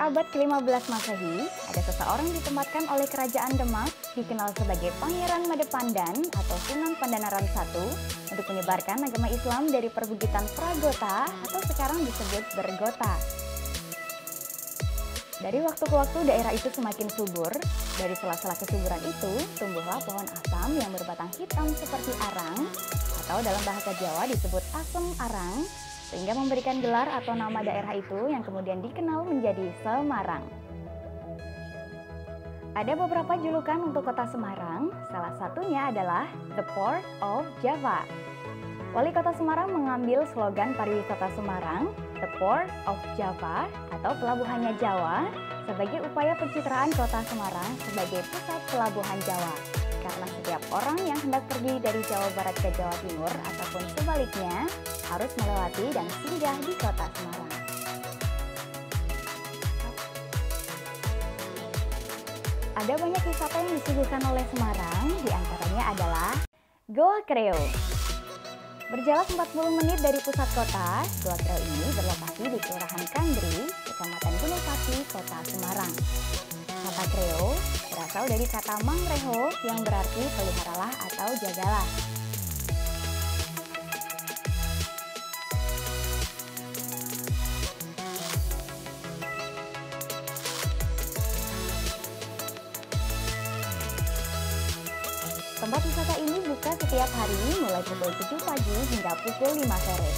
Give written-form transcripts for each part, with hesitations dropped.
Pada abad ke-15 Masehi, ada seseorang ditempatkan oleh Kerajaan Demak, dikenal sebagai Pangeran Madepandan atau Sunan Pandanaran I, untuk menyebarkan agama Islam dari perbukitan Pragota atau sekarang disebut Bergota. Dari waktu ke waktu daerah itu semakin subur. Dari sela-sela kesuburan itu, tumbuhlah pohon asam yang berbatang hitam seperti arang, atau dalam bahasa Jawa disebut asem arang, sehingga memberikan gelar atau nama daerah itu yang kemudian dikenal menjadi Semarang. Ada beberapa julukan untuk kota Semarang, salah satunya adalah The Port of Java. Wali Kota Semarang mengambil slogan pariwisata Semarang, The Port of Java atau Pelabuhannya Jawa, sebagai upaya pencitraan kota Semarang sebagai pusat pelabuhan Jawa. Karena setiap orang yang hendak pergi dari Jawa Barat ke Jawa Timur ataupun sebaliknya harus melewati dan singgah di kota Semarang. Ada banyak wisata yang disuguhkan oleh Semarang, diantaranya adalah Goa Kreo. Berjalan 40 menit dari pusat kota, Goa Kreo ini berlokasi di Kelurahan Kandri, Kecamatan Gunung Pati, Kota Semarang. Kata Kreo berasal dari kata Mangreho yang berarti peliharalah atau jagalah. Tempat wisata ini buka setiap hari mulai pukul 7 pagi hingga pukul 5 sore.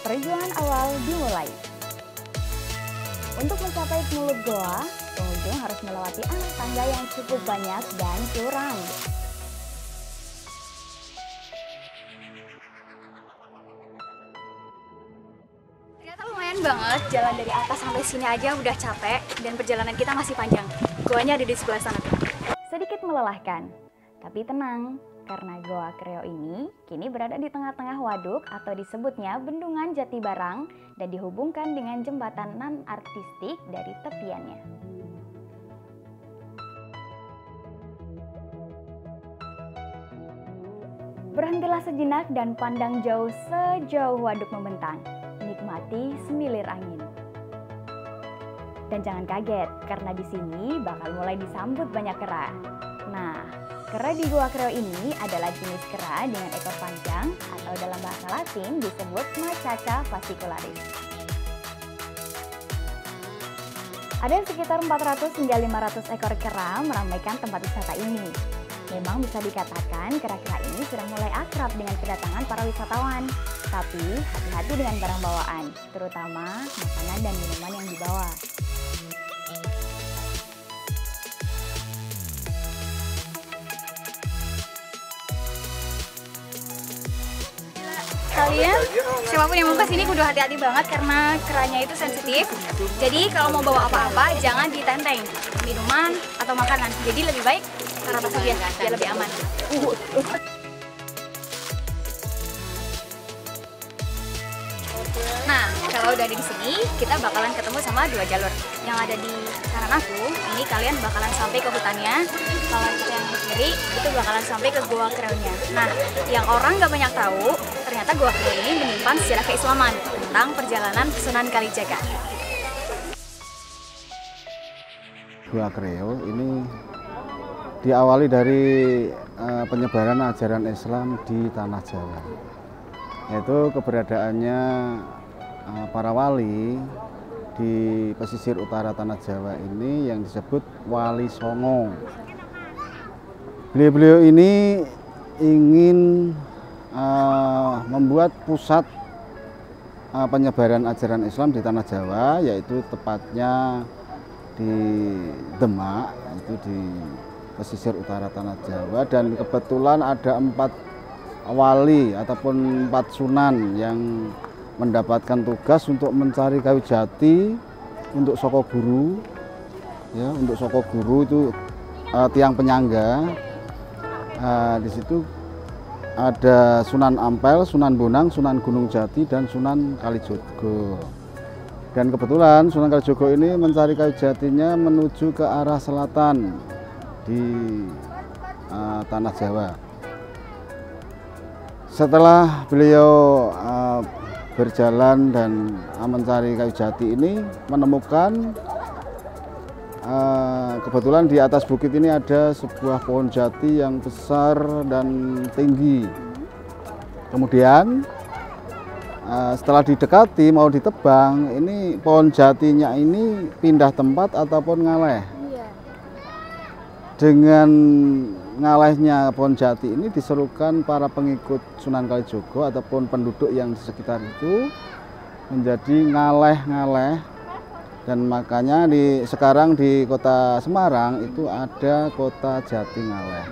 Perjuangan awal dimulai. Untuk mencapai mulut goa, pengunjung harus melewati anak tangga yang cukup banyak dan curam. Ternyata lumayan banget, jalan dari atas sampai sini aja udah capek dan perjalanan kita masih panjang. Goanya ada di sebelah sana tuh. Sedikit melelahkan, tapi tenang, karena Goa Kreo ini kini berada di tengah-tengah waduk atau disebutnya Bendungan Jatibarang dan dihubungkan dengan jembatan non-artistik dari tepiannya. Berhentilah sejenak dan pandang jauh sejauh waduk membentang, nikmati semilir angin. Dan jangan kaget, karena di sini bakal mulai disambut banyak kera. Nah, kera di Goa Kreo ini adalah jenis kera dengan ekor panjang atau dalam bahasa Latin disebut Macaca fascicularis. Ada sekitar 400 hingga 500 ekor kera meramaikan tempat wisata ini. Memang bisa dikatakan kera-kera ini sudah mulai akrab dengan kedatangan para wisatawan. Tapi hati-hati dengan barang bawaan, terutama makanan dan minuman yang dibawa. Kalian, siapapun yang mau kesini kudu hati-hati banget karena keranya itu sensitif. Jadi kalau mau bawa apa-apa jangan ditenteng, minuman atau makanan. Jadi lebih baik taruh tas aja, biar lebih aman. Nah, kalau udah ada di sini, kita bakalan ketemu sama dua jalur. Yang ada di kanan aku, ini kalian bakalan sampai ke hutannya. Kalau yang di kiri, itu bakalan sampai ke Goa Kreo-nya. Nah, yang orang nggak banyak tahu, ternyata Goa Kreo ini menyimpan sejarah keislaman tentang perjalanan Sunan Kalijaga. Goa Kreo ini diawali dari penyebaran ajaran Islam di Tanah Jawa, yaitu keberadaannya para wali di pesisir utara Tanah Jawa ini yang disebut Wali Songo. Beliau-beliau ini ingin membuat pusat penyebaran ajaran Islam di Tanah Jawa, yaitu tepatnya di Demak, itu di pesisir utara Tanah Jawa, dan kebetulan ada 4 wali ataupun 4 sunan yang mendapatkan tugas untuk mencari kayu jati untuk Soko Guru, ya, untuk Soko Guru itu tiang penyangga. Di situ ada Sunan Ampel, Sunan Bonang, Sunan Gunung Jati, dan Sunan Kalijogo. Dan kebetulan Sunan Kalijogo ini mencari kayu jatinya menuju ke arah selatan di Tanah Jawa. Setelah beliau berjalan dan mencari kayu jati ini menemukan kebetulan di atas bukit ini ada sebuah pohon jati yang besar dan tinggi. Kemudian setelah didekati mau ditebang, ini pohon jatinya ini pindah tempat ataupun ngaleh. Dengan ngalehnya pohon jati ini diserukan para pengikut Sunan Kalijogo ataupun penduduk yang di sekitar itu menjadi ngaleh-ngaleh, dan makanya sekarang di Kota Semarang itu ada Kota Jati Ngaleh.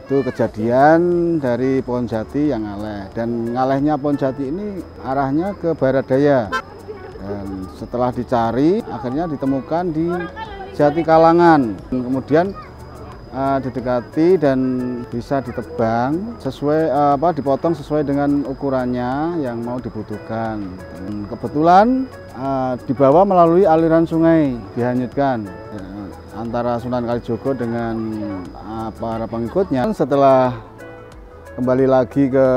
Itu kejadian dari pohon jati yang ngaleh, dan ngalehnya pohon jati ini arahnya ke barat daya, dan setelah dicari akhirnya ditemukan di Jati Kalangan. Kemudian didekati dan bisa ditebang sesuai dipotong sesuai dengan ukurannya yang mau dibutuhkan. Dan kebetulan dibawa melalui aliran sungai, dihanyutkan antara Sunan Kalijogo dengan para pengikutnya. Setelah kembali lagi ke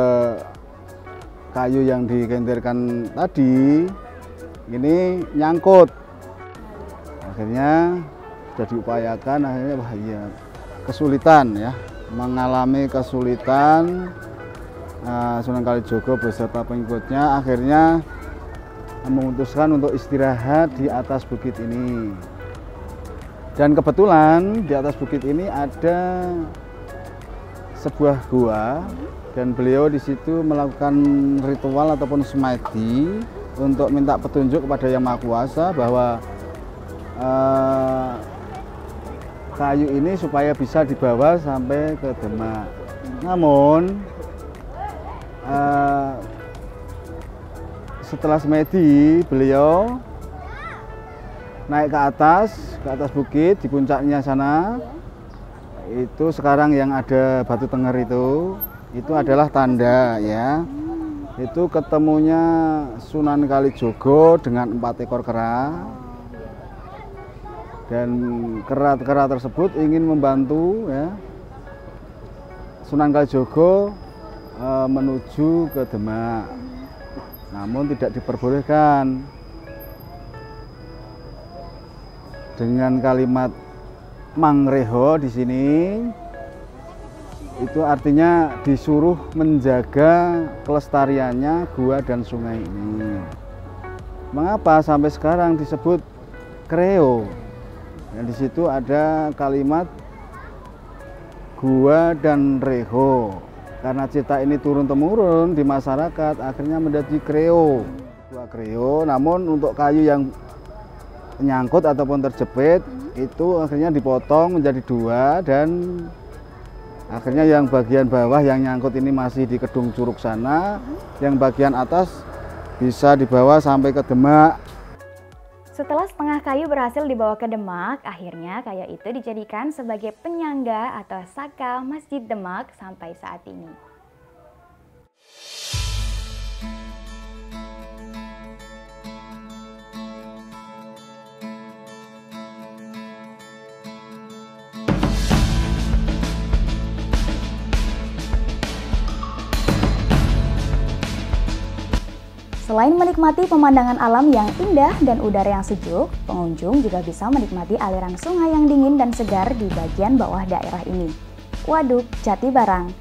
kayu yang digenderkan tadi, ini nyangkut. Akhirnya sudah diupayakan, akhirnya wah iya, kesulitan ya, mengalami kesulitan. Sunan Kalijogo beserta pengikutnya akhirnya memutuskan untuk istirahat di atas bukit ini. Dan kebetulan di atas bukit ini ada sebuah gua, dan beliau di situ melakukan ritual ataupun semedi untuk minta petunjuk kepada Yang Maha Kuasa bahwa kayu ini supaya bisa dibawa sampai ke Demak. Namun setelah semedi, beliau naik ke atas bukit di puncaknya sana. Itu sekarang yang ada batu tenger itu adalah tanda ya. Itu ketemunya Sunan Kalijogo dengan 4 ekor kera. Dan kera-kera tersebut ingin membantu ya Sunan Kalijogo menuju ke Demak, namun tidak diperbolehkan. Dengan kalimat mangreho di sini itu artinya disuruh menjaga kelestariannya gua dan sungai ini. Mengapa sampai sekarang disebut kreo? Dan di situ ada kalimat gua dan reho. Karena cita ini turun-temurun di masyarakat, akhirnya menjadi kreo. Gua kreo, namun untuk kayu yang nyangkut ataupun terjepit itu akhirnya dipotong menjadi 2, dan akhirnya yang bagian bawah yang nyangkut ini masih di Kedung Curug sana, yang bagian atas bisa dibawa sampai ke Demak. Setelah setengah kayu berhasil dibawa ke Demak, akhirnya kayu itu dijadikan sebagai penyangga atau saka Masjid Demak sampai saat ini. Selain menikmati pemandangan alam yang indah dan udara yang sejuk, pengunjung juga bisa menikmati aliran sungai yang dingin dan segar di bagian bawah daerah ini. Waduk Jati Barang.